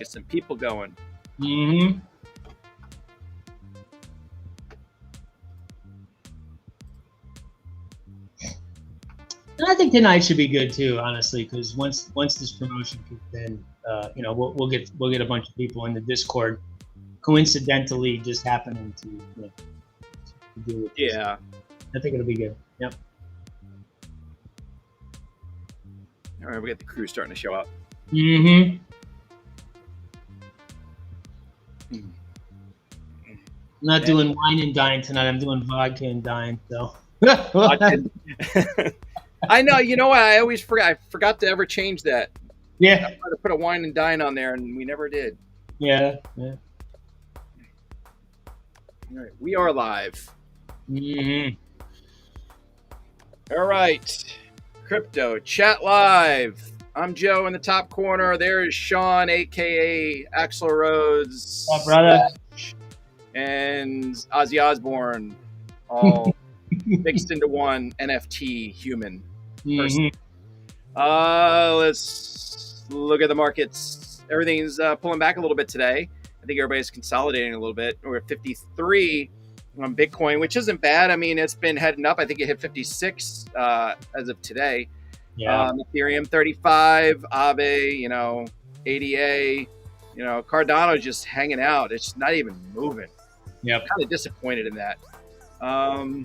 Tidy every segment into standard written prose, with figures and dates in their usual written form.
Get some people going. Mm-hmm. And I think tonight should be good too, honestly, because once this promotion kicks in, we'll get a bunch of people in the Discord, coincidentally just happening to do with this. Yeah. I think it'll be good. Yep. All right, we got the crew starting to show up. Mm-hmm. I'm not doing wine and dine tonight. I'm doing vodka and dine. So. I know. You know what? I always forgot. I forgot to ever change that. Yeah. I tried to put a wine and dine on there, and we never did. Yeah. All right, we are live. Mm-hmm. All right, Crypto Chat Live. I'm Joe in the top corner. There is Sean, aka Axl Rose. What's up, brother? And Ozzy Osbourne, all mixed into one NFT human person. Mm-hmm. Let's look at the markets. Everything's pulling back a little bit today. I think everybody's consolidating a little bit. We're at 53 on Bitcoin, which isn't bad. I mean, it's been heading up. I think it hit 56 as of today. Yeah. Ethereum 35, Aave, ADA, Cardano's just hanging out. It's not even moving. Yeah. I'm kind of disappointed in that. I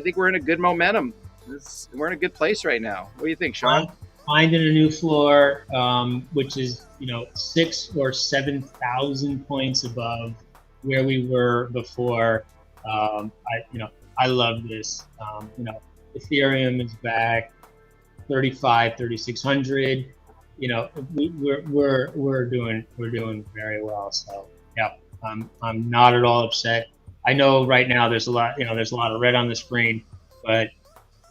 think we're in a good momentum. We're in a good place right now. What do you think, Sean? Finding a new floor, which is 6,000 or 7,000 points above where we were before. I love this. Ethereum is back, 3,600. We're doing very well. So yeah, I'm not at all upset. I know right now there's a lot of red on the screen, but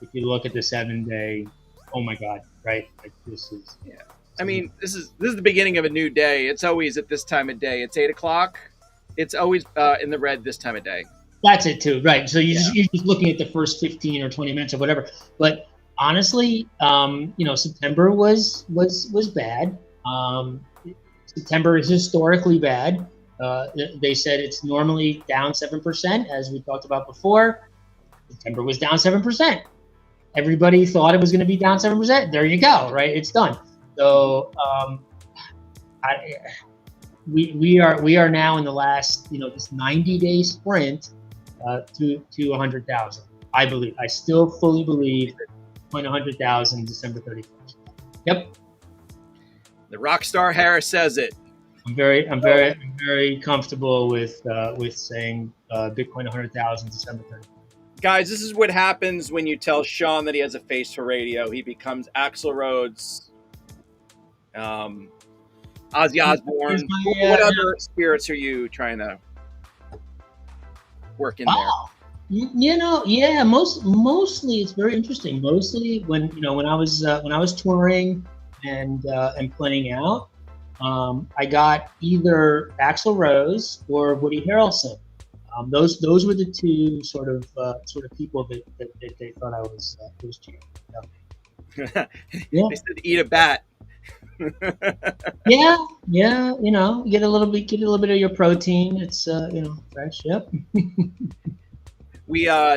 if you look at the 7-day, oh my God, right? Like this is. Yeah. I mean, this is the beginning of a new day. It's always at this time of day. It's 8 o'clock. It's always in the red this time of day. That's it too, right? So you're just looking at the first 15 or 20 minutes or whatever. But honestly, September was bad. September is historically bad. They said it's normally down 7%, as we talked about before. September was down 7%. Everybody thought it was going to be down 7%. There you go, right? It's done. So we are now in the last this 90-day sprint to 100,000. I believe. I still fully believe 100,000 December 31st. Yep. The Rockstar Harris says it. I'm very comfortable with saying Bitcoin 100,000 December 31st. Guys, this is what happens when you tell Sean that he has a face for radio. He becomes Axl Rose, Ozzy Osbourne. What other spirits are you trying to work in there? Mostly it's very interesting. Mostly when I was touring and playing out, I got either Axl Rose or Woody Harrelson. Those were the two sort of people that they thought I was cheating. Yeah. They said eat a bat. yeah, get a little bit of your protein. It's fresh. Yep.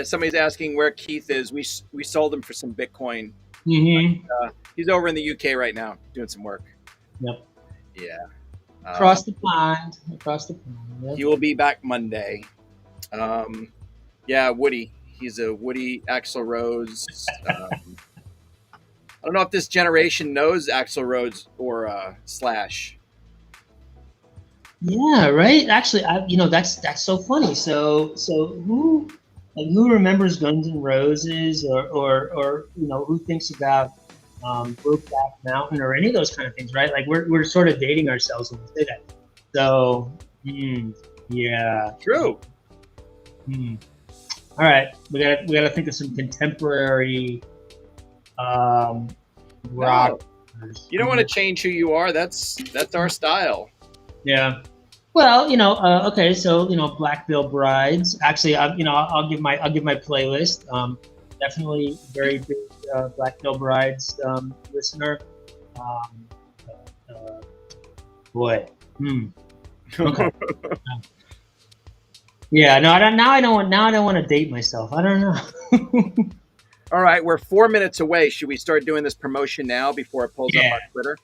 Somebody's asking where Keith is. We sold him for some Bitcoin. Mm-hmm. He's over in the UK right now doing some work. Yep. Yeah. Across the pond. Yep. He will be back Monday. Woody. He's a Woody Axl Rose. I don't know if this generation knows Axl Rose or Slash. Yeah, right. Actually, that's so funny. So who remembers Guns N' Roses or who thinks about Brokeback Mountain or any of those kind of things, right? Like we're sort of dating ourselves when we say that. So yeah. True. All right, we gotta think of some contemporary rock. You don't want to change who you are. That's our style. Yeah. Well, okay, so Black Veil Brides. Actually, I'll give my playlist. Definitely very big Black Veil Brides listener. Boy. Okay. Yeah. No. Now I don't want. Now I don't want to date myself. I don't know. All right, we're 4 minutes away. Should we start doing this promotion now before it pulls up on Twitter?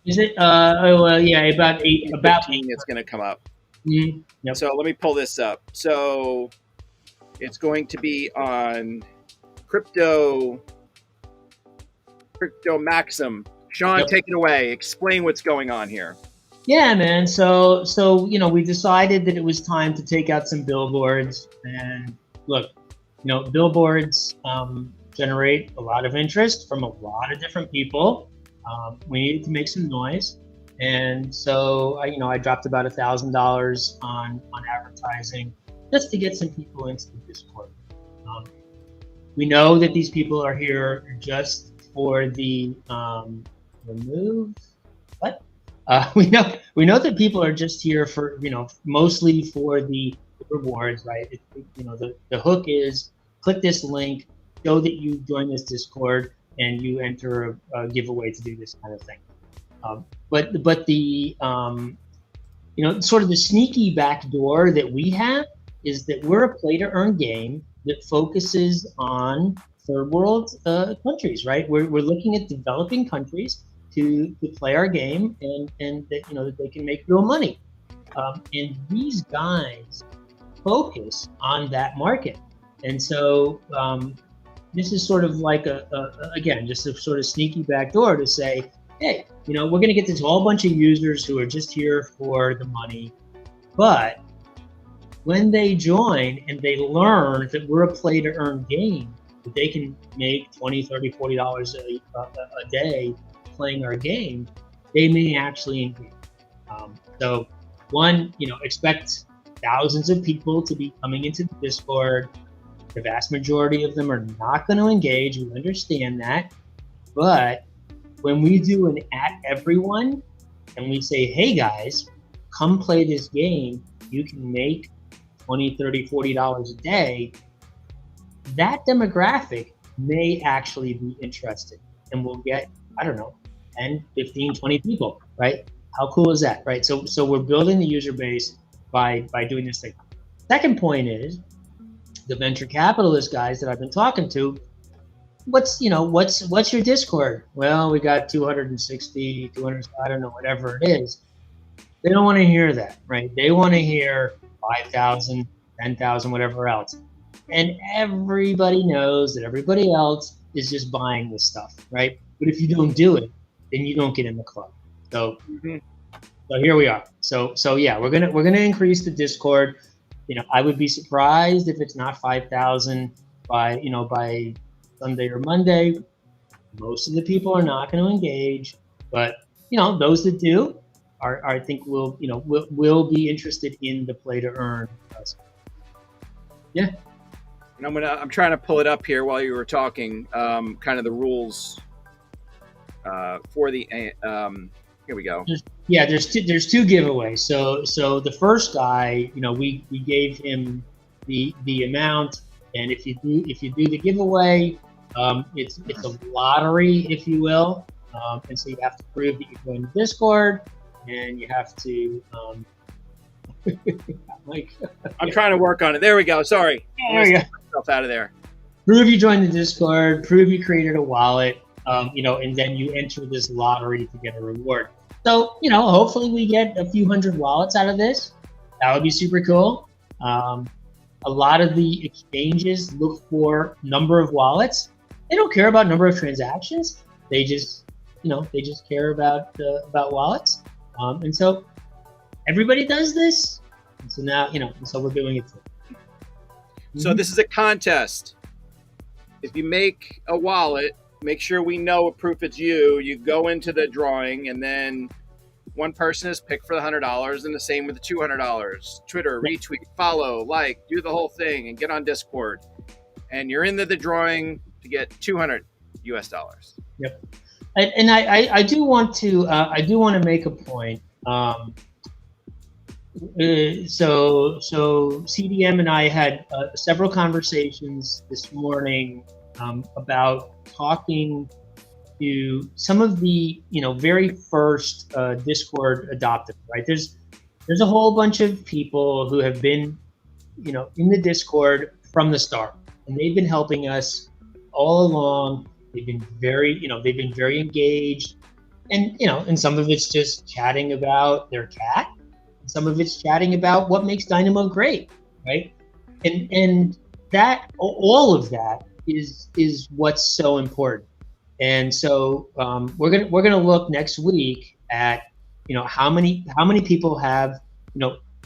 Is it? Yeah. About 8. About 15, it's going to come up. Yep. So let me pull this up. So it's going to be on Crypto Maxim. Sean, take it away. Explain what's going on here. Yeah, man. So we decided that it was time to take out some billboards. And look, billboards generate a lot of interest from a lot of different people. We needed to make some noise, and so I dropped about $1,000 on advertising just to get some people into the Discord. We know that these people are here just for the remove. What? We know that people are just here for mostly for the rewards, right? The hook is click this link, show that you join this Discord, and you enter a giveaway to do this kind of thing. But the sort of the sneaky back door that we have is that we're a play to earn game that focuses on third world countries, right? We're looking at developing countries to play our game and that they can make real money. And these guys focus on that market. And so this is sort of like again, just a sort of sneaky backdoor to say, hey, we're going to get this whole bunch of users who are just here for the money. But when they join and they learn that we're a play to earn game, that they can make $20, $30, $40 a day playing our game, they may actually engage. So one, expect thousands of people to be coming into the Discord. The vast majority of them are not going to engage. We understand that. But when we do an @everyone and we say, hey guys, come play this game, you can make $20, $30, $40 a day, that demographic may actually be interested. And we'll get, 10, 15, 20 people, right? How cool is that, right? So we're building the user base by doing this thing. Second point is, the venture capitalist guys that I've been talking to, what's your Discord? Well, we got 260, 200, I don't know, whatever it is. They don't want to hear that, right? They want to hear 5,000, 10,000, whatever else. And everybody knows that everybody else is just buying this stuff, right? But if you don't do it, then you don't get in the club. So, so here we are. So yeah, we're gonna increase the Discord. I would be surprised if it's not 5,000 by Sunday or Monday. Most of the people are not going to engage, but those that do are I think will be interested in the play to earn. Yeah. And I'm trying to pull it up here while you were talking. Kind of the rules for the here we go. There's two giveaways. So the first guy, we gave him the amount, and if you do the giveaway, it's a lottery, if you will, and so you have to prove that you joined the Discord, and you have to. I'm trying to work on it. There we go. Sorry. There we go. Myself out of there. Prove you joined the Discord. Prove you created a wallet. And then you enter this lottery to get a reward. So, hopefully we get a few hundred wallets out of this. That would be super cool. A lot of the exchanges look for number of wallets. They don't care about number of transactions. They just care about wallets. And so everybody does this. And so now, and so we're doing it too. So this is a contest. If you make a wallet, make sure we know what proof it's you. You go into the drawing, and then one person is picked for the $100, and the same with the $200. Twitter, retweet, follow, like, do the whole thing, and get on Discord. And you're into the drawing to get $200 US. Yep. And I do want to make a point. So CDM and I had several conversations this morning about talking to some of the very first Discord adopters, right? There's a whole bunch of people who have been in the Discord from the start, and they've been helping us all along. They've been very engaged, and some of it's just chatting about their cat, some of it's chatting about what makes Dynamo great, right? And that all of that is what's so important. And so we're gonna look next week at how many people have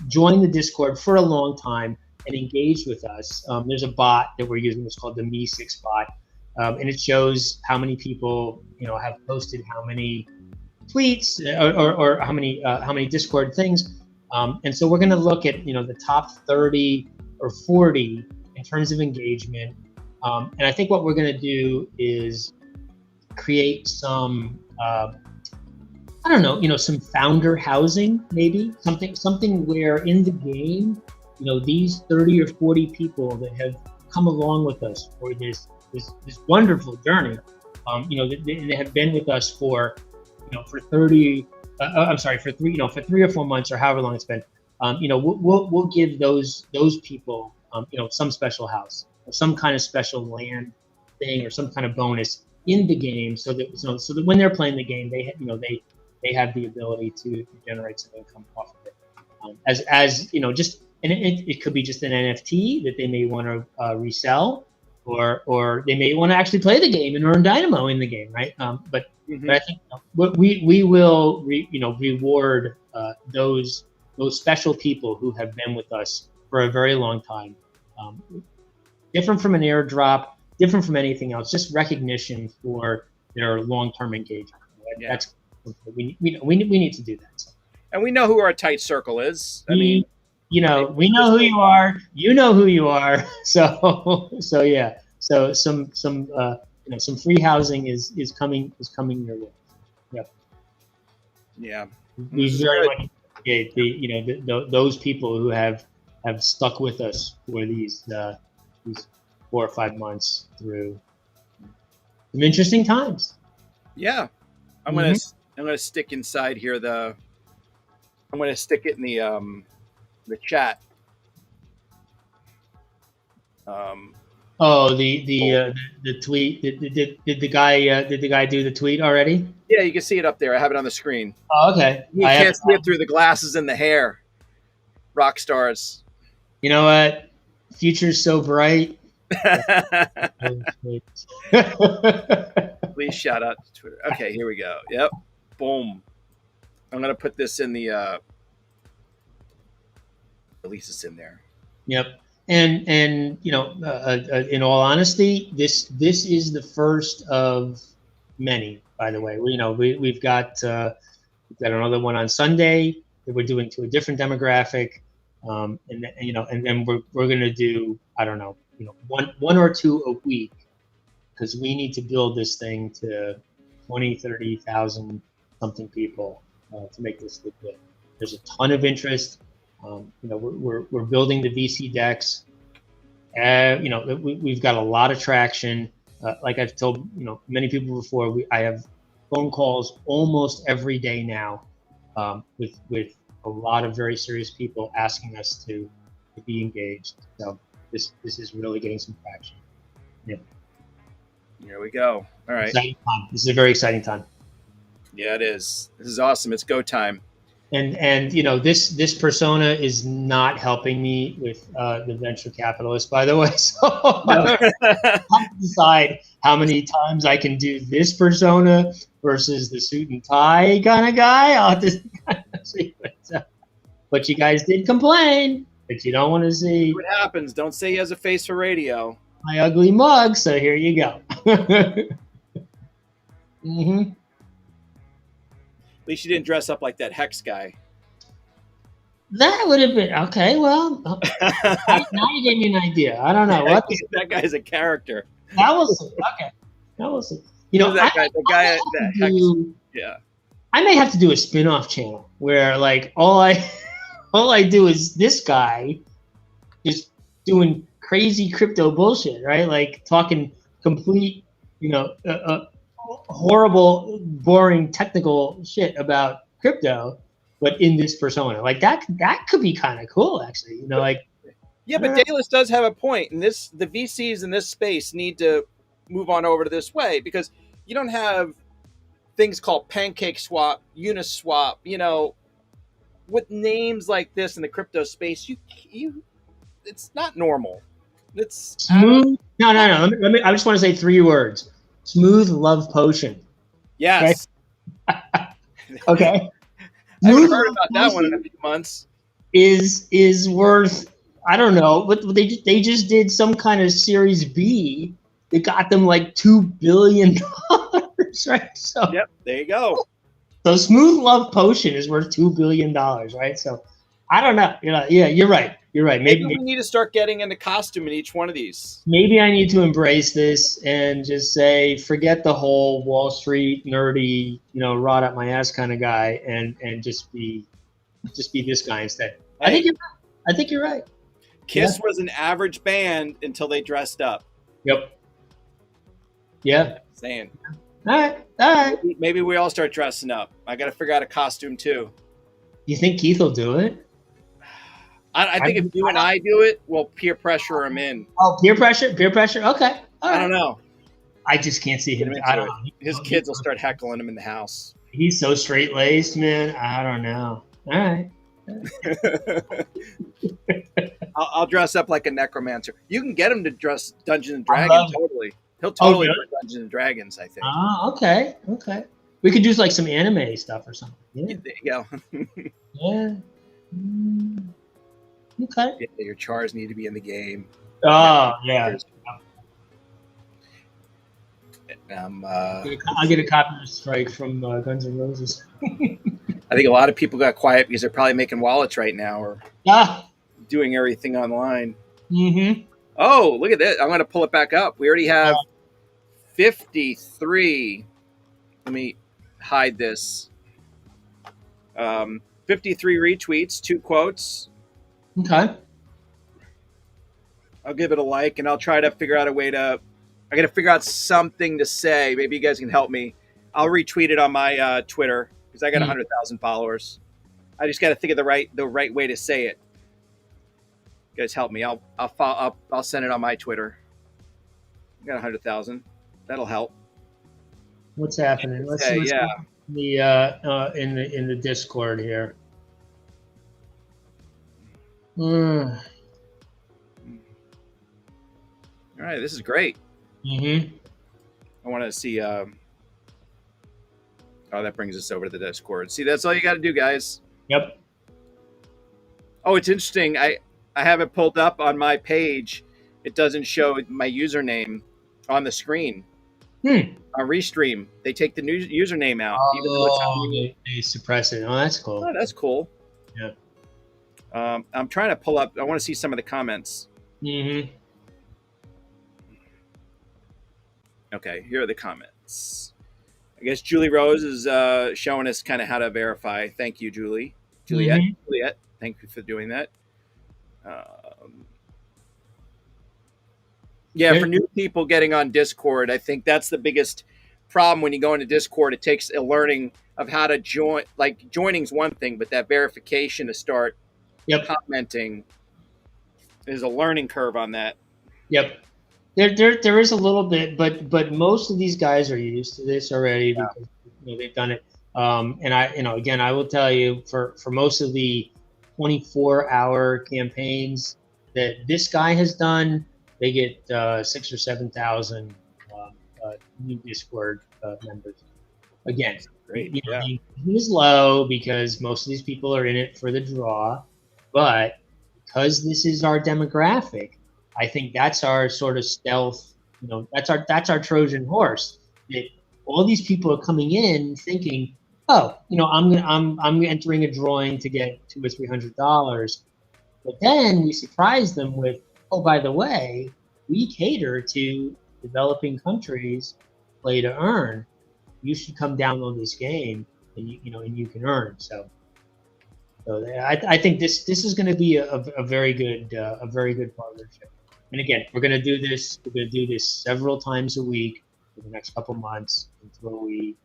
joined the Discord for a long time and engaged with us. There's a bot that we're using. It's called the Me6 bot, and it shows how many people have posted how many tweets or how many Discord things. And so we're going to look at the top 30 or 40 in terms of engagement. And I think what we're going to do is create some some founder housing, maybe something where in the game, these 30 or 40 people that have come along with us for this wonderful journey, they have been with us for 3 or 4 months or however long it's been. We'll give those people some special house or some kind of special land thing or some kind of bonus in the game, so that when they're playing the game, they have the ability to generate some income off of it. It could be just an NFT that they may want to resell, or they may want to actually play the game and earn Dynamo in the game, right? But I think we will reward those special people who have been with us for a very long time. Different from an airdrop, different from anything else, just recognition for their long-term engagement. Yeah. That's we need to do that. So. And we know who our tight circle is. I mean, we know who you are. You know who you are. So yeah. So some free housing is coming your way. Yep. Yeah. We very much appreciate those people who have stuck with us for these 4 or 5 months through some interesting times. Yeah. I'm gonna stick inside here I'm gonna stick it in the chat. The tweet. Did the guy do the tweet already? Yeah, you can see it up there. I have it on the screen. Oh, okay. You can't see it through the glasses and the hair. Rock stars. You know what? Future's so bright. Please shout out to Twitter. Okay, here we go. Yep. Boom. I'm gonna put this in the at least it's in there. Yep. And in all honesty, this is the first of many. By the way, we've got another one on Sunday that we're doing to a different demographic, and then we're gonna do, I don't know, one or two a week, because we need to build this thing to 20, 30,000 something people to make this look good. There's a ton of interest. We're building the VC decks. We've got a lot of traction. Like I've told many people before, I have phone calls almost every day now with a lot of very serious people asking us to be engaged. So this is really getting some traction. Yeah. Here we go. All right. Exciting time. This is a very exciting time. Yeah, it is. This is awesome. It's go time. And this persona is not helping me with the venture capitalist, by the way. So I have to decide how many times I can do this persona versus the suit and tie kind of guy. I'll have to see. But you guys did complain that you don't want to see what happens. Don't say he has a face for radio. My ugly mug. So here you go. Mm-hmm. At least you didn't dress up like that Hex guy. That would have been okay. Well, now you gave me an idea. I don't know what that guy's a character. That was okay. That was that guy. Yeah. I may have to do a spin-off channel where like all I do is this guy just doing crazy crypto bullshit, right? Like talking complete, horrible, boring technical shit about crypto, but in this persona. Like that could be kind of cool, actually. You know, like yeah, but Dallas does have a point, and the VCs in this space need to move on over to this way because you don't have things called Pancake Swap, Uniswap, you know, with names like this in the crypto space. You it's not normal. It's smooth. No. I just want to say 3 words: smooth love potion. yes. Okay. I haven't heard about that one in a few months. Is worth, I don't know, but they just did some kind of Series B that got them like $2 billion, right? So yep, there you go. So Smooth Love Potion is worth $2 billion, right? So I don't know. Yeah, you're right. You're right. Maybe we need to start getting into costume in each one of these. Maybe I need to embrace this and just say, forget the whole Wall Street nerdy, rod up my ass kind of guy, and just be this guy instead. Hey. I think you're right. Kiss was an average band until they dressed up. Yep. Yeah. Saying. All right. Maybe we all start dressing up. I got to figure out a costume too. You think Keith will do it? I think if you and I do it, we'll peer pressure him in. Oh, peer pressure? Okay. I don't know. I just can't see him. I don't know. His kids will start heckling him in the house. He's so straight-laced, man. I don't know. All right. I'll dress up like a necromancer. You can get him to dress Dungeons and Dragons. Totally. He'll totally do Dungeons and Dragons, I think. Oh, okay. We could do like some anime stuff or something. Yeah. There you go. Yeah. Okay. Yeah, your chars need to be in the game. Oh, yeah. I'll get a copyright strike from Guns N' Roses. I think a lot of people got quiet because they're probably making wallets right now or doing everything online. Mm-hmm. Oh, look at this. I'm going to pull it back up. We already have 53. Let me hide this. 53 retweets, 2 quotes. Okay. I'll give it a like, and I'll try to figure out a way to... I got to figure out something to say. Maybe you guys can help me. I'll retweet it on my Twitter because I got 100,000 followers. I just got to think of the right way to say it. You guys help me. I'll send it on my Twitter. I got 100,000. That'll help. What's happening? Let's see. Yeah. In the Discord here. All right, this is great. Mm-hmm. I want to see. Oh, that brings us over to the Discord. See, that's all you got to do, guys. Yep. Oh, it's interesting. I have it pulled up on my page. It doesn't show my username on the screen. On Restream, they take the new username out. Even though they suppress it. Oh, that's cool. Oh, that's cool. Yeah. I'm trying to pull up. I want to see some of the comments. Mm-hmm. Okay, here are the comments. I guess Julie Rose is showing us kind of how to verify. Thank you, Juliet. Juliet, thank you for doing that. Yeah, for new people getting on Discord, I think that's the biggest problem when you go into Discord. It takes a learning of how to join. Like, joining's one thing, but that verification to start commenting is a learning curve on that. Yep. There is a little bit, but most of these guys are used to this already because they've done it. And I will tell you, for most of the 24-hour campaigns that this guy has done, they get 6,000 or 7,000 new Discord members. Again, great. It is low because most of these people are in it for the draw, but because this is our demographic, I think that's our sort of stealth. That's our Trojan horse. That all these people are coming in thinking, oh, I'm entering a drawing to get $200 or $300, but then we surprise them with, oh, by the way, we cater to developing countries, play to earn. You should come download this game, and you can earn. So I think this is going to be a very good partnership. And again, we're going to do this. We're going to do this several times a week. for the next couple months until we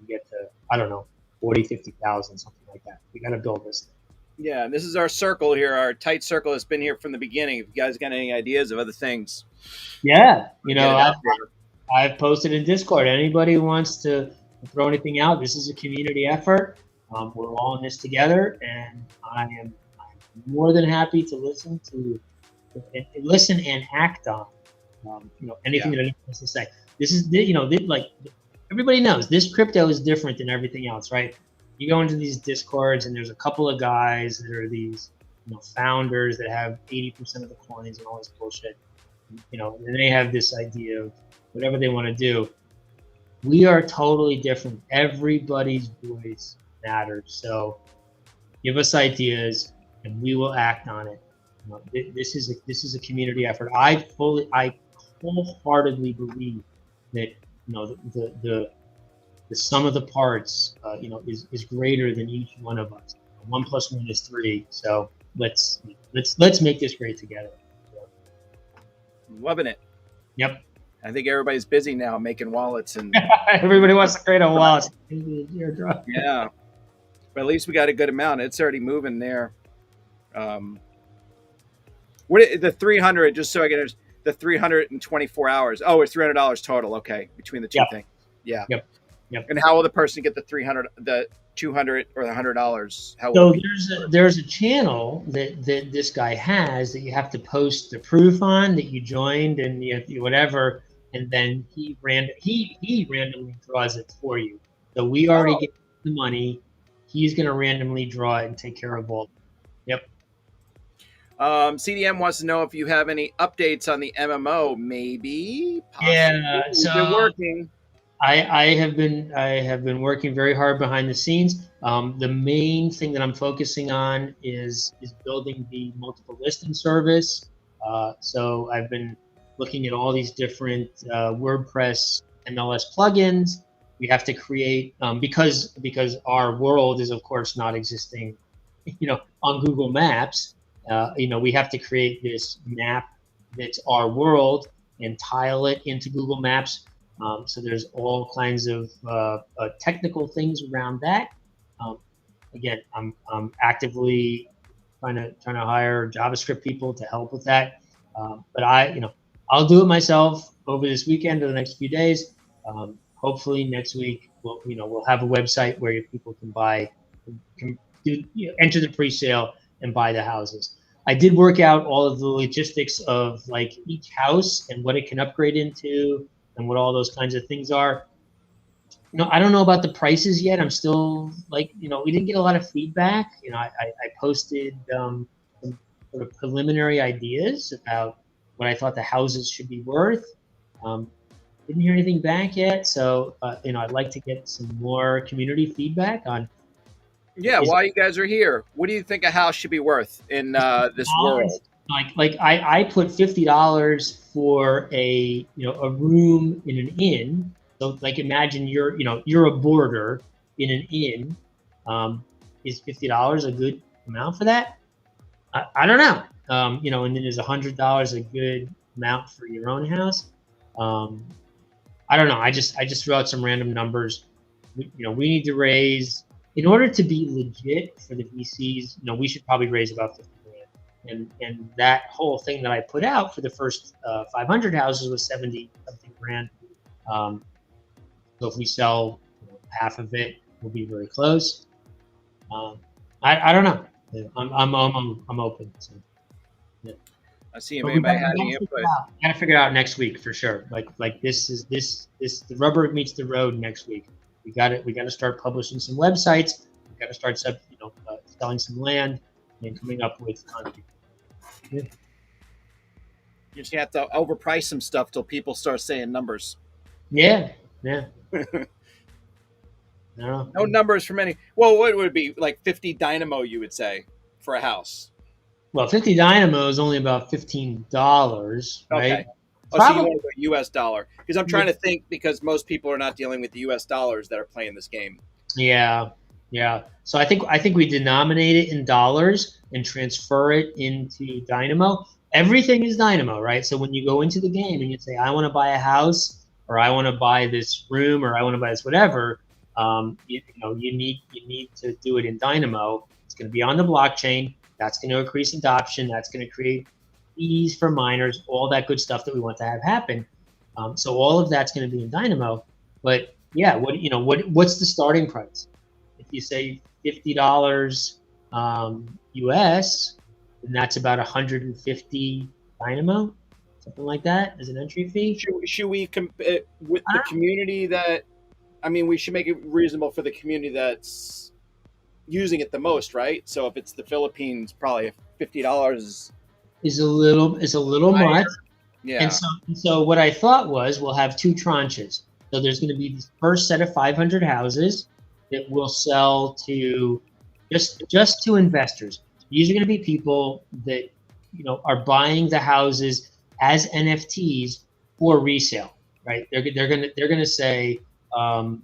get to, I don't know, 40, 50,000, something like that. We got to build this thing. Yeah, and this is our circle here, our tight circle that's been here from the beginning. If you guys got any ideas of other things, Yeah, get it out there. I've posted in Discord. Anybody who wants to throw anything out, this is a community effort. We're all in this together, and I'm more than happy to listen and act on anything that anyone has to say. This is like everybody knows this crypto is different than everything else, right? You go into these Discords and there's a couple of guys that are these founders that have 80% of the coins and all this bullshit. And they have this idea of whatever they want to do. We are totally different. Everybody's voice matters. So give us ideas and we will act on it. This is a community effort. I wholeheartedly believe that the sum of the parts is greater than each one of us. 1 + 1 is 3. So let's make this great together. Loving it. Yep. I think everybody's busy now making wallets and everybody wants to create a wallet. Yeah, but at least we got a good amount. It's already moving there. What the 300? Just so I get the 324 hours. Oh, it's $300 total. Okay, between the two things. Yeah. Yep. And how will the person get the 300, the 200, or the $100? How? So there's a channel that this guy has that you have to post the proof on that you joined and whatever, and then he randomly draws it for you. So we already get the money. He's going to randomly draw it and take care of all. Yep. CDM wants to know if you have any updates on the MMO. Maybe. Possibly. Yeah. So they're working. I have been working very hard behind the scenes. The main thing that I'm focusing on is building the multiple listing service. So I've been looking at all these different WordPress MLS plugins. We have to create because our world is of course not existing, on Google Maps. We have to create this map that's our world and tile it into Google Maps. So there's all kinds of technical things around that. Again, I'm actively trying to hire JavaScript people to help with that. But I'll do it myself over this weekend or the next few days. Hopefully next week we'll have a website where people can enter the pre-sale and buy the houses. I did work out all of the logistics of like each house and what it can upgrade into and what all those kinds of things are. I don't know about the prices yet. I'm still we didn't get a lot of feedback. I posted some sort of preliminary ideas about what I thought the houses should be worth. Didn't hear anything back yet. So, I'd like to get some more community feedback on. Yeah, while you guys are here, what do you think a house should be worth in this world? I put $50 for a room in an inn. So imagine you're a boarder in an inn. Is $50 a good amount for that? I don't know. And then there's $100 a good amount for your own house. I don't know. I just threw out some random numbers. We need to raise, in order to be legit for the VCs. We should probably raise about $50 grand. And that whole thing that I put out for the first 500 houses was 70 something grand. So if we sell half of it, we'll be very close. I don't know. I'm open. So, yeah. I see if anybody had any input. Gotta figure it out next week for sure. Like this the rubber meets the road next week. We got to start publishing some websites. We got to start selling some land and coming up with content. Yeah. You just have to overprice some stuff till people start saying numbers. Yeah. No numbers from any. Well, what would it be, like 50 Dynamo? You would say for a house. Well, 50 Dynamo is only about $15, right? Okay. So you want a US dollar? Because I'm trying to think, because most people are not dealing with the US dollars that are playing this game. Yeah. So I think we denominate it in dollars and transfer it into Dynamo. Everything is Dynamo, right? So when you go into the game and you say, I want to buy a house or I want to buy this room, or I want to buy this whatever, you need to do it in Dynamo. It's going to be on the blockchain. That's going to increase adoption. That's going to create fees for miners, all that good stuff that we want to have happen. So all of that's going to be in Dynamo. But yeah, what's the starting price? If you say $50 US, then that's about 150 Dynamo, something like that, as an entry fee. Should we with the community that? I mean, we should make it reasonable for the community that's using it the most, right? So if it's the Philippines, probably $50 is a little much. Yeah. And so what I thought was we'll have two tranches. So there's going to be this first set of 500 houses that will sell to just to investors. These are going to be people that are buying the houses as NFTs for resale, right? They're going to say, I'm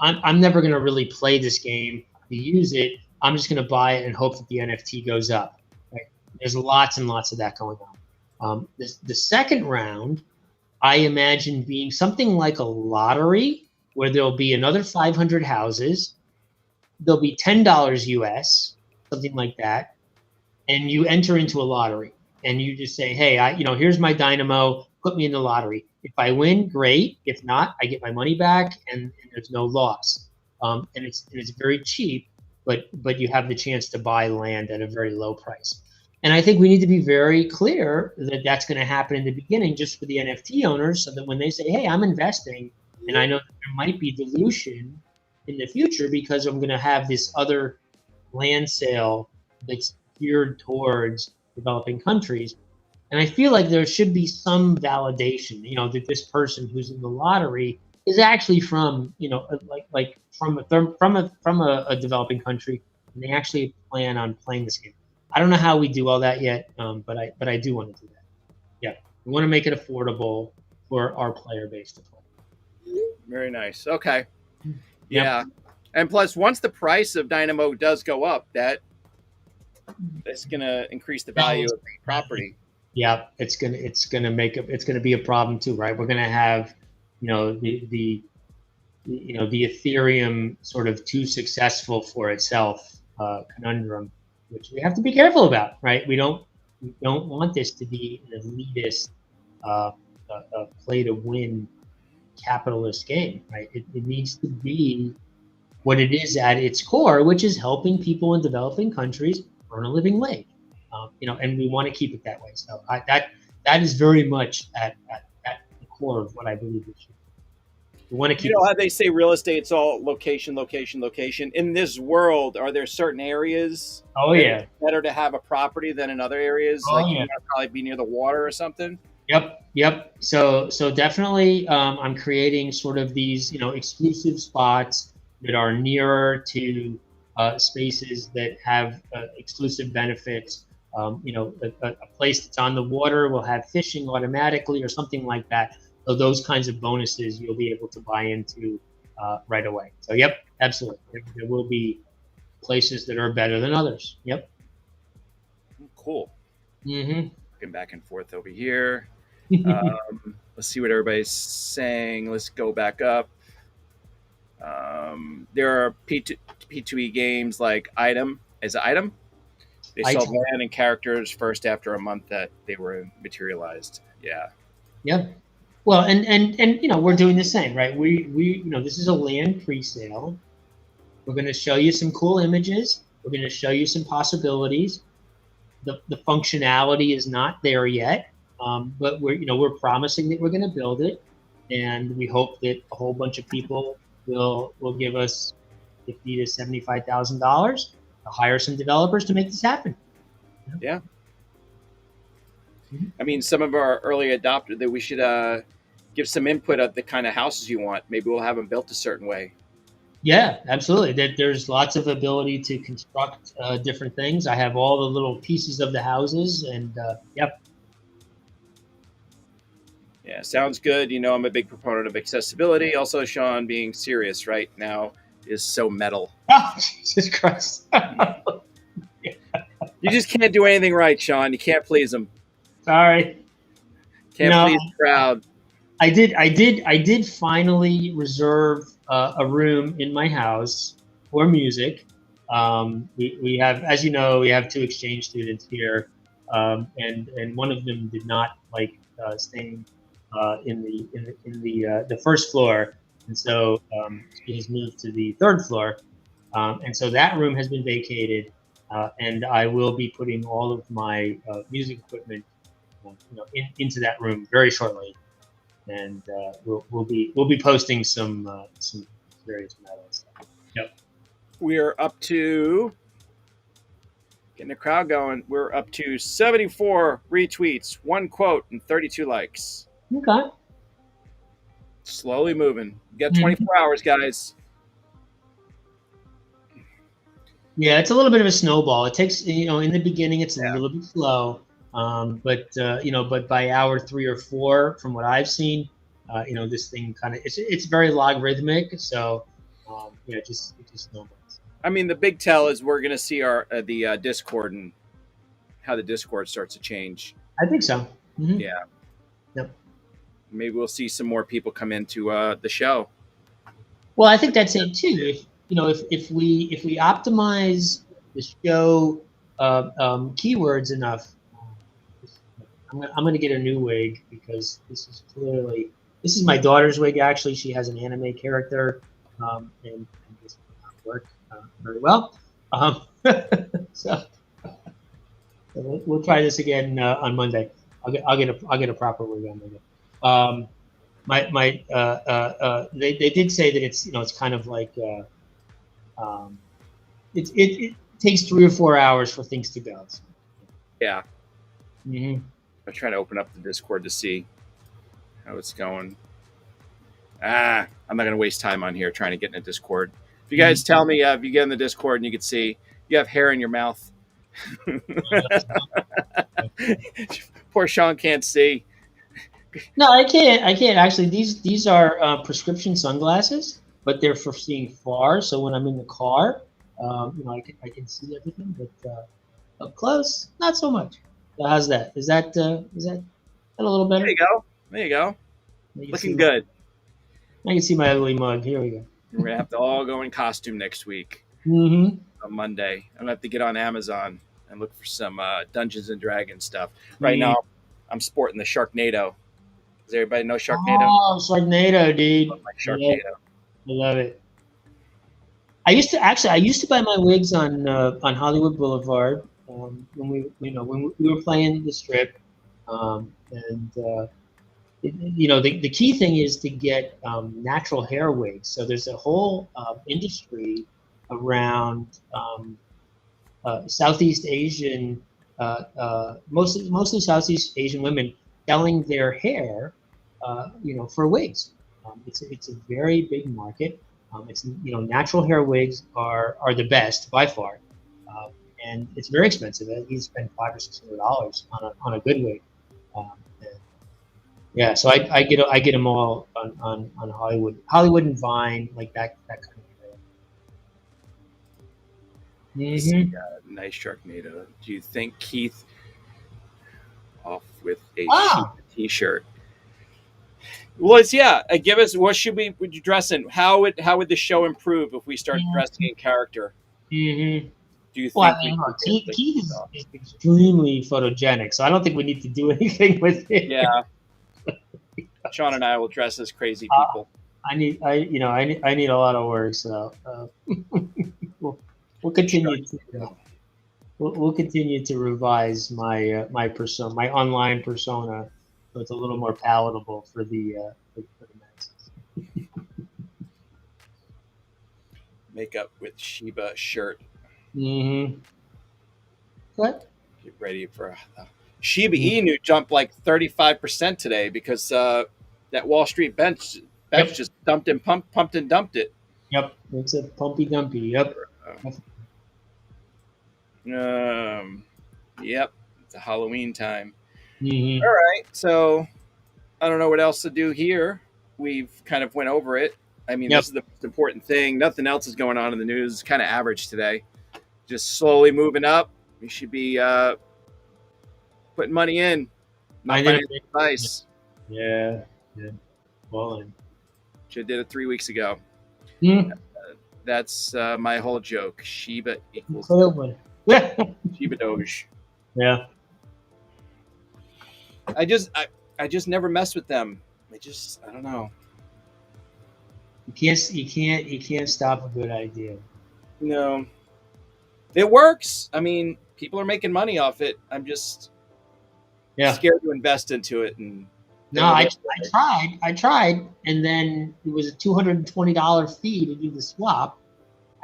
never going to really play this game to use it. I'm just going to buy it and hope that the NFT goes up. Right? There's lots and lots of that going on. The second round, I imagine being something like a lottery where there'll be another 500 houses. There'll be $10 US, something like that. And you enter into a lottery and you just say, hey, here's my Dynamo, put me in the lottery. If I win, great. If not, I get my money back and there's no loss. And it's very cheap, but you have the chance to buy land at a very low price. And I think we need to be very clear that that's going to happen in the beginning just for the NFT owners, so that when they say, hey, I'm investing, and I know that there might be dilution in the future because I'm going to have this other land sale that's geared towards developing countries. And I feel like there should be some validation, that this person who's in the lottery is actually from, from a developing country, and they actually plan on playing this game. I don't know how we do all that yet, but I do want to do that. Yeah, we want to make it affordable for our player base to play. Very nice. Okay. Yeah, and plus, once the price of Dynamo does go up, that's going to increase the value of the property. Yeah, it's gonna be a problem too, right? We're gonna have, the Ethereum sort of too successful for itself conundrum, which we have to be careful about, right? We don't want this to be an elitist, play to win capitalist game, right? It needs to be what it is at its core, which is helping people in developing countries earn a living wage. And we want to keep it that way. So that is very much at the core of what I believe it should be. We want to keep. How they say real estate's all location, location, location. In this world, are there certain areas? Oh yeah. Better to have a property than in other areas. Oh, you want to probably be near the water or something. Yep. So definitely, I'm creating sort of these exclusive spots that are nearer to spaces that have exclusive benefits. A place that's on the water will have fishing automatically or something like that. So those kinds of bonuses you'll be able to buy into right away. So yep, absolutely. There will be places that are better than others. Yep. Cool. Mm-hmm. Looking back and forth over here. Let's see what everybody's saying. Let's go back up. There are P2E games like Item. Is it Item? They sold land and characters first after a month that they were materialized. Yeah. Yep. Well, and we're doing the same, right? We this is a land pre-sale. We're going to show you some cool images. We're going to show you some possibilities. The functionality is not there yet, but we're promising that we're going to build it, and we hope that a whole bunch of people will give us $50,000 to $75,000 to hire some developers to make this happen. Yeah. I mean, some of our early adopters that we should give some input of the kind of houses you want. Maybe we'll have them built a certain way. Yeah, absolutely. There's lots of ability to construct different things. I have all the little pieces of the houses, and yep. Yeah, sounds good. I'm a big proponent of accessibility. Also, Sean, being serious right now is so metal. Oh, Jesus Christ. You just can't do anything right, Sean. You can't please them. Sorry. Can't please the crowd. I did finally reserve a room in my house for music. We have, as you know, we have two exchange students here, and one of them did not like staying in the first floor, and so she has moved to the third floor, and so that room has been vacated, and I will be putting all of my music equipment, into that room very shortly, and we'll be posting some various metal stuff. Yep. We're up to getting the crowd going. We're up to 74 retweets, 1 quote, and 32 likes. Okay. Slowly moving. You got 24 hours, guys. Yeah, it's a little bit of a snowball. It takes, in the beginning, it's a Yeah. little bit slow, but by hour 3 or 4, from what I've seen, this thing kind of it's very logarithmic. So, it just snowballs. I mean, the big tell is we're going to see the Discord and how the Discord starts to change. I think so. Mm-hmm. Yeah. Yep. Maybe we'll see some more people come into the show. Well, I think that's it too. If we optimize the show keywords enough, I'm gonna get a new wig, because this is my daughter's wig. Actually, she has an anime character, and this will not work very well. So we'll try this again on Monday. I'll get a proper wig on Monday. They did say that it's kind of like it takes 3 or 4 hours for things to go. So. Yeah. Mm-hmm. I'm trying to open up the Discord to see how it's going. I'm not going to waste time on here trying to get in a Discord. If you guys tell me if you get in the Discord and you can see you have hair in your mouth. Poor Sean can't see. No, I can't. Actually. These are prescription sunglasses, but they're for seeing far. So when I'm in the car, I can see everything, but up close, not so much. So how's that? Is that a little better? There you go. Looking good. I can see my ugly mug. Here we go. We're gonna have to all go in costume next week. Mm-hmm. On Monday, I'm gonna have to get on Amazon and look for some Dungeons and Dragons stuff. Right now, I'm sporting the Sharknado. Does everybody know Sharknado? Oh, Sharknado, dude! Sharknado. I love it. I used to buy my wigs on Hollywood Boulevard when we were playing the Strip, the key thing is to get natural hair wigs. So there's a whole industry around Southeast Asian, mostly Southeast Asian women selling their hair, for wigs. It's a very big market. Natural hair wigs are the best by far, and it's very expensive. You spend $500 or $600 on a good wig. Yeah, so I get them all on Hollywood and Vine, like that kind of area. Mm-hmm. Nice Sharknado. Do you think Keith off with a T-shirt? Well, give us what would you dress in? How would the show improve if we start dressing in character? Mm-hmm. Do you think? Keith is extremely photogenic, so I don't think we need to do anything with it. Yeah. Sean and I will dress as crazy people. I need a lot of work, so we'll continue to revise my persona, my online persona, so it's a little more palatable for the masses. Makeup with Sheba shirt. Mm-hmm. What? Get ready for Shiba Inu jumped like 35% today because that Wall Street bench just pumped and dumped it. Yep, it's a pumpy dumpy. Yep. Yep. It's a Halloween time. Mm-hmm. All right, so I don't know what else to do here. We've kind of went over it. I mean, This is the most important thing. Nothing else is going on in the news. It's kind of average today. Just slowly moving up. We should be putting money in. Not financial advice. Yeah. Well, Should have did it 3 weeks ago. hmm. That's my whole joke. Shiba equals Yeah. Shiba Doge. Yeah. I just never mess with them. I don't know. You can't stop a good idea. No, it works. I mean, people are making money off it. I'm just scared to invest into it. And no, I tried, and then it was a $220 fee to do the swap.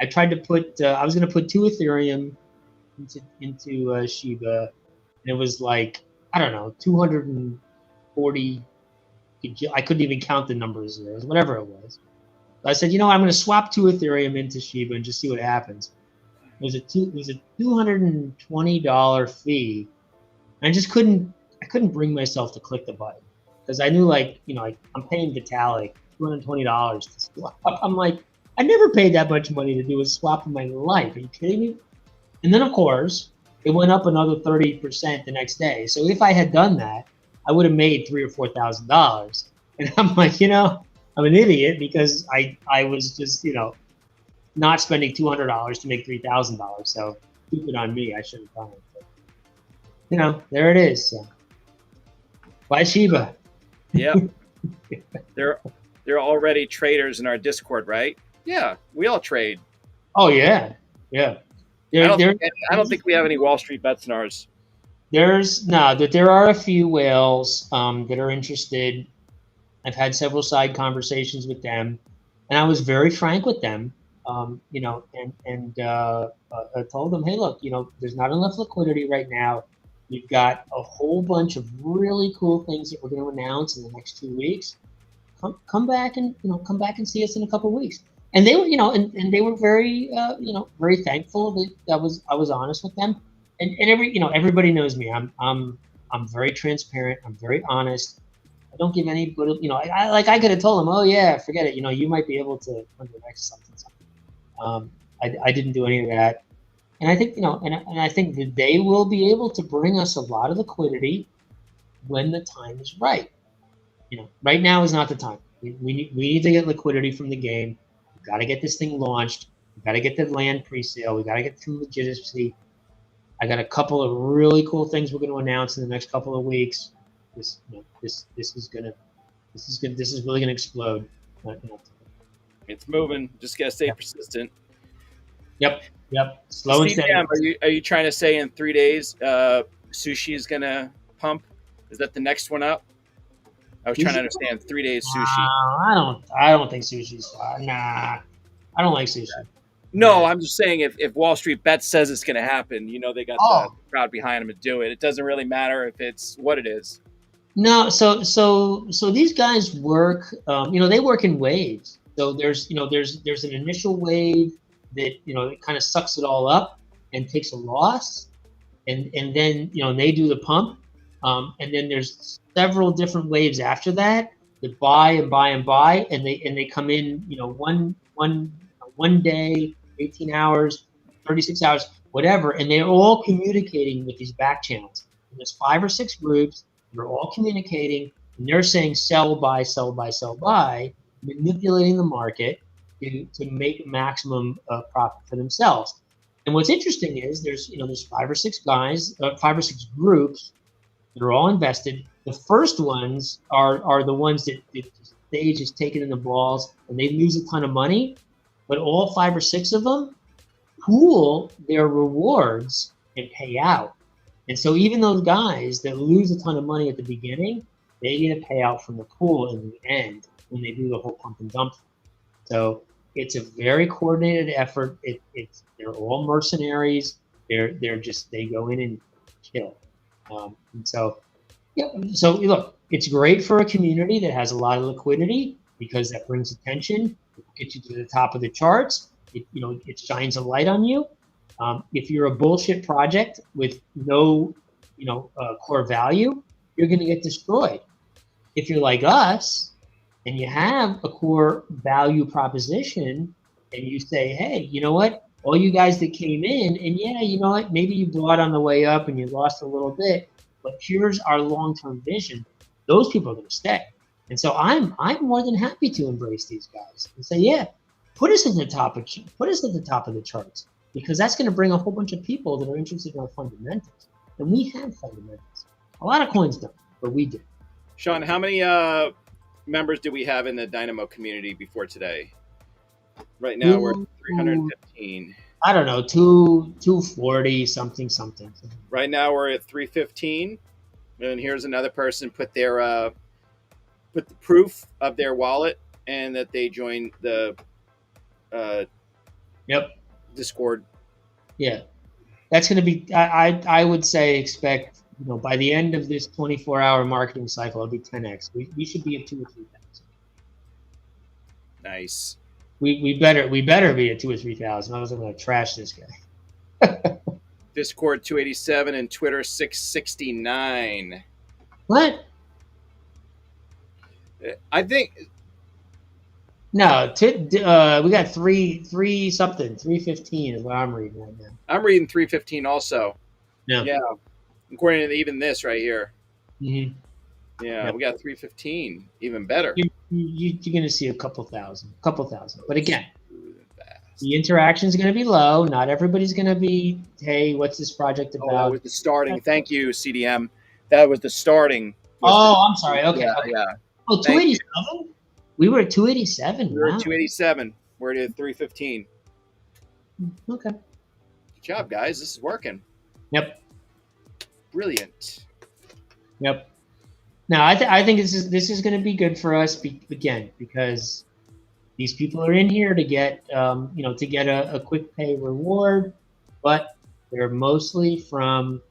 I tried to put, I was going to put 2 Ethereum into Shiba, and it was like, I don't know, 240. I couldn't even count the numbers there, whatever it was. I said, I'm going to swap 2 Ethereum into Shiba and just see what happens. It was a $220 fee. I just couldn't bring myself to click the button because I knew, like, I'm paying Vitalik $220 to swap. I'm like, I never paid that much money to do a swap in my life. Are you kidding me? And then, of course, it went up another 30% the next day. So if I had done that, I would have made $3,000 or $4,000. And I'm like, I'm an idiot because I was just, not spending $200 to make $3,000. So stupid on me. I should have done it. But, there it is. So. Buy Shiba. Yeah. They're already traders in our Discord, right? Yeah, we all trade. Oh yeah, yeah. I don't think we have any Wall Street bets in ours. There are a few whales that are interested. I've had several side conversations with them, and I was very frank with them. I told them, hey, look, there's not enough liquidity right now. We've got a whole bunch of really cool things that we're going to announce in the next 2 weeks. Come back and see us in a couple of weeks. And they were, and they were very, very thankful that I was honest with them. And everybody knows me. I'm very transparent. I'm very honest. I don't give any good, I could have told them, oh yeah, forget it. You might be able to undernext something. I didn't do any of that. And I think, and I think that they will be able to bring us a lot of liquidity when the time is right. Right now is not the time. We need to get liquidity from the game. We've got to get this thing launched. We've got to get the land pre-sale. We got to get some legitimacy. I got a couple of really cool things we're going to announce in the next couple of weeks. This is really gonna explode. It's moving. Just gotta stay persistent. Yep. Slow and steady. Are you trying to say in 3 days, sushi is gonna pump? Is that the next one up? I was trying to understand 3 days sushi. I don't think sushi's fine. Nah, I don't like sushi. No, I'm just saying if Wall Street Bet says it's gonna happen, they got the crowd behind them to do it. It doesn't really matter if it's what it is. No, so these guys work. They work in waves. So there's an initial wave that it kind of sucks it all up and takes a loss, and then they do the pump, and then there's several different waves after that buy and buy and buy, and they come in one day, 18 hours, 36 hours, whatever, and they're all communicating with these back channels. And there's 5 or 6 groups. They're all communicating, and they're saying sell, buy, sell, buy, sell, buy, manipulating the market to make maximum profit for themselves. And what's interesting is there's 5 or 6 guys, 5 or 6 groups that are all invested. The first ones are the ones that the stage is taking in the balls, and they lose a ton of money, but all 5 or 6 of them pool their rewards and pay out. And so even those guys that lose a ton of money at the beginning, they get a payout from the pool in the end when they do the whole pump and dump. So it's a very coordinated effort. They're all mercenaries. They go in and kill. So look, it's great for a community that has a lot of liquidity because that brings attention. It gets you to the top of the charts. It shines a light on you. If you're a bullshit project with no, core value, you're going to get destroyed. If you're like us and you have a core value proposition and you say, hey, you know what? All you guys that came in, and yeah, you know what? Maybe you bought on the way up and you lost a little bit, but here's our long-term vision. Those people are going to stay. And so I'm more than happy to embrace these guys and say, yeah, put us at the top of the charts, because that's going to bring a whole bunch of people that are interested in our fundamentals. And we have fundamentals. A lot of coins don't, but we do. Sean, how many members do we have in the Dynamo community before today? Right now we're 315. I don't know, 240 something. Right now we're at 315, and here's another person put the proof of their wallet and that they joined the Discord. Yeah, that's going to be. I would say expect, by the end of this 24-hour marketing cycle, it'll be 10x. We should be at 2,000 or 3,000. Nice. We better be at 2,000 or 3,000. I was going to trash this guy. Discord 287 and Twitter 669. What? I think. No, we got three something. 315 is what I'm reading right now. I'm reading 315 also. Yeah. According to even this right here. Mm-hmm. Yeah, Yep. We got 315. Even better. You're going to see a couple thousand. But again, the interaction is going to be low. Not everybody's going to be, hey, what's this project about? That was the starting. Thank you, CDM. That was the starting. I'm sorry. Okay. Yeah. Oh, 287? We were at 287. We were at 287. We're at 315. Okay. Good job, guys. This is working. Yep. Brilliant. Yep. Now, I think this is going to be good for us because these people are in here to get a quick pay reward, but they're mostly from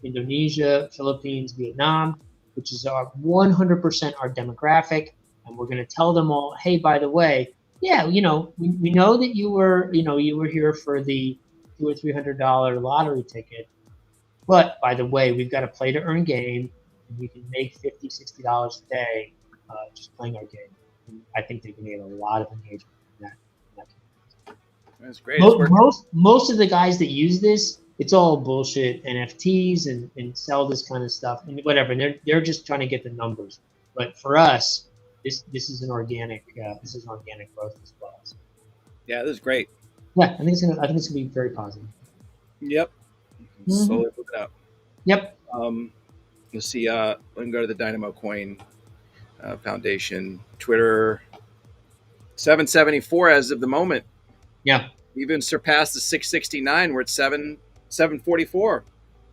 Indonesia, Philippines, Vietnam, which is 100% our demographic. And we're going to tell them all, hey, by the way, yeah, we know that you were here for the $200 or $300 lottery ticket, but by the way, we've got a play to earn game, and we can make $50, $60 a day just playing our game. And I think they can get a lot of engagement in that. That's great. Most of the guys that use this, it's all bullshit NFTs and sell this kind of stuff and whatever. And they're just trying to get the numbers. But for us, this is an organic growth as well. So, yeah, this is great. Yeah, I think it's gonna be very positive. Yep. Mm-hmm. Slowly move it up. Yep. Let's see. We can go to the Dynamo Coin Foundation Twitter. 774 as of the moment. Yeah. Even surpassed the 669. We're at 744.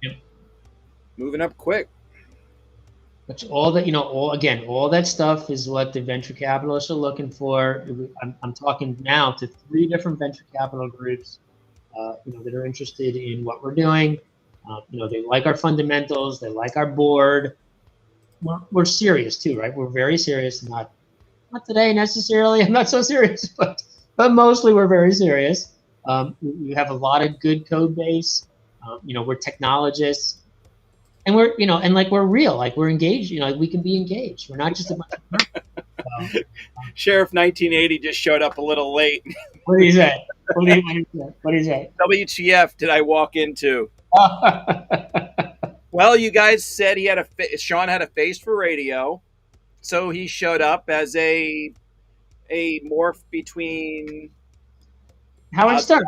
Yep. Moving up quick. Which all that stuff is what the venture capitalists are looking for. I'm talking now to 3 different venture capital groups, that are interested in what we're doing. They like our fundamentals. They like our board. We're serious too, right? We're very serious. Not today necessarily. I'm not so serious, but mostly we're very serious. We have a lot of good code base. We're technologists. And we're real, like we're engaged, we can be engaged. We're not just a bunch of Sheriff 1980 just showed up a little late. What did he say? What did he say? WTF did I walk into? Well, you guys said Sean had a face for radio, so he showed up as a morph between Howard Stern,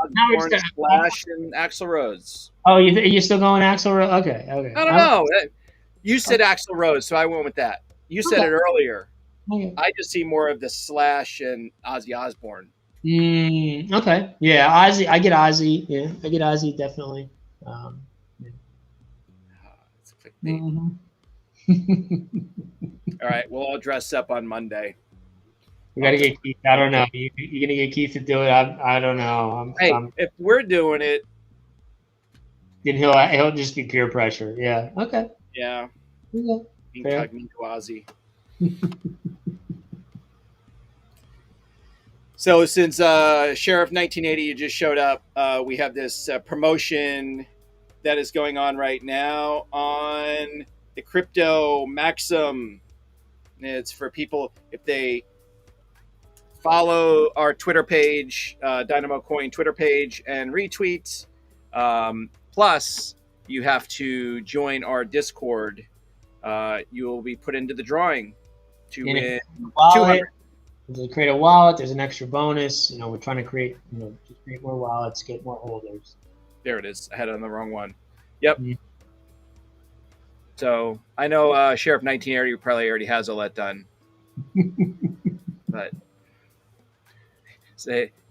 Splash, and Axl Rose. Oh, you're still going Axl Rose? Okay. I don't know. You said Axl Rose, so I went with that. You said it earlier. Okay. I just see more of the Slash and Ozzy Osbourne. Okay. Yeah, Ozzy. I get Ozzy. Yeah, I get Ozzy definitely. It's All right, we'll all dress up on Monday. We got to get Keith. I don't know. You gonna get Keith to do it? I don't know. If we're doing it, then he'll just be peer pressure. Yeah. Okay. Yeah. Incognito Ozzy. So since Sheriff 1980 you just showed up, we have this promotion that is going on right now on the Crypto Maxim. It's for people if they follow our Twitter page, Dynamo Coin Twitter page, and retweet. Plus, you have to join our Discord. You will be put into the drawing. to And if win you wallet, 200. if you create a wallet, there's an extra bonus. We're trying to create, to create more wallets, get more holders. There it is. I had it on the wrong one. Yep. Mhm. So I know Sheriff 1980 probably already has all that done. But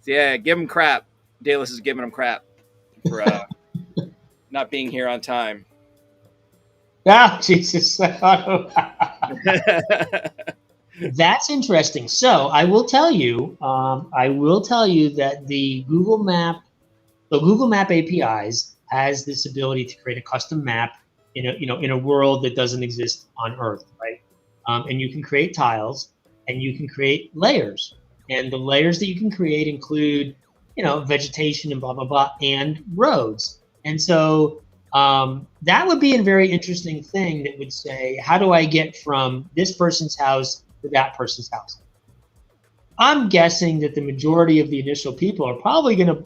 yeah, give him crap. Dallas is giving him crap for not being here on time. Ah, Jesus. That's interesting. So I will tell you that the Google Map APIs has this ability to create a custom map in a world that doesn't exist on Earth, right? And you can create tiles and you can create layers, and the layers that you can create include vegetation and blah blah blah and roads. And so that would be a very interesting thing that would say, how do I get from this person's house to that person's house? I'm guessing that the majority of the initial people are probably going to.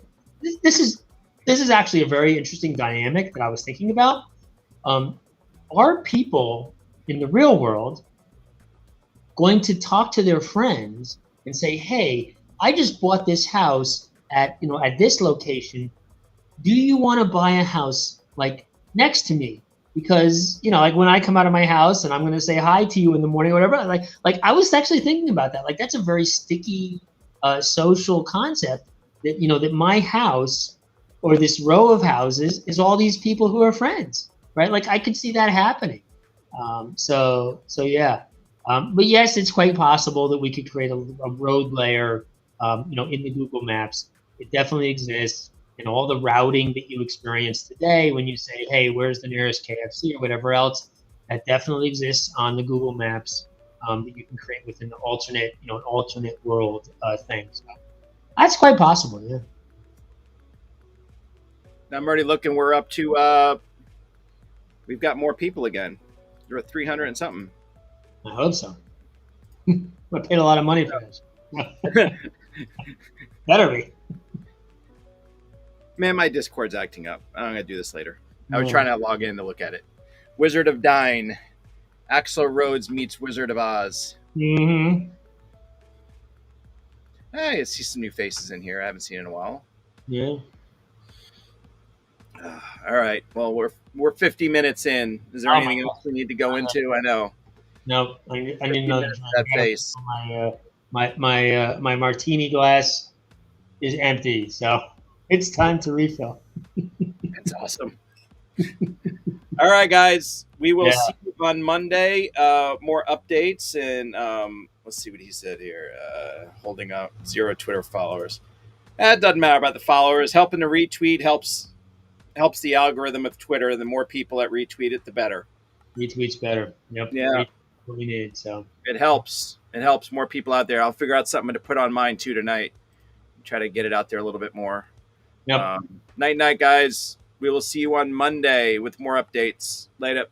This is actually a very interesting dynamic that I was thinking about. Are people in the real world going to talk to their friends and say, "Hey, I just bought this house at this location. Do you want to buy a house like next to me? Because like when I come out of my house and I'm going to say hi to you in the morning or whatever." Like I was actually thinking about that. Like that's a very sticky social concept that that my house or this row of houses is all these people who are friends, right? Like I could see that happening. So yeah. But yes, it's quite possible that we could create a road layer, in the Google Maps. It definitely exists. And all the routing that you experience today when you say, hey, where's the nearest KFC or whatever else, that definitely exists on the Google Maps, that you can create within the an alternate world thing. So that's quite possible, yeah. I'm already looking. We're up to, we've got more people again. You're at 300 and something. I hope so. I paid a lot of money for this. Better be. Man, my Discord's acting up. I'm going to do this later. I was trying to log in to look at it. Wizard of Dine. Axl Rhodes meets Wizard of Oz. Mm-hmm. I see some new faces in here I haven't seen in a while. Yeah. All right. Well, we're 50 minutes in. Is there anything else we need to go into? I know. No, I didn't know that face. My martini glass is empty, so it's time to refill. That's awesome. All right, guys. We will see you on Monday. More updates, and let's see what he said here. Holding up 0 Twitter followers. It doesn't matter about the followers. Helping to retweet helps the algorithm of Twitter. The more people that retweet it, the better. Retweet's better. Yep. Yeah. What we need. So it helps. It helps more people out there. I'll figure out something to put on mine too tonight. Try to get it out there a little bit more. Yep. Night, guys. We will see you on Monday with more updates. Later.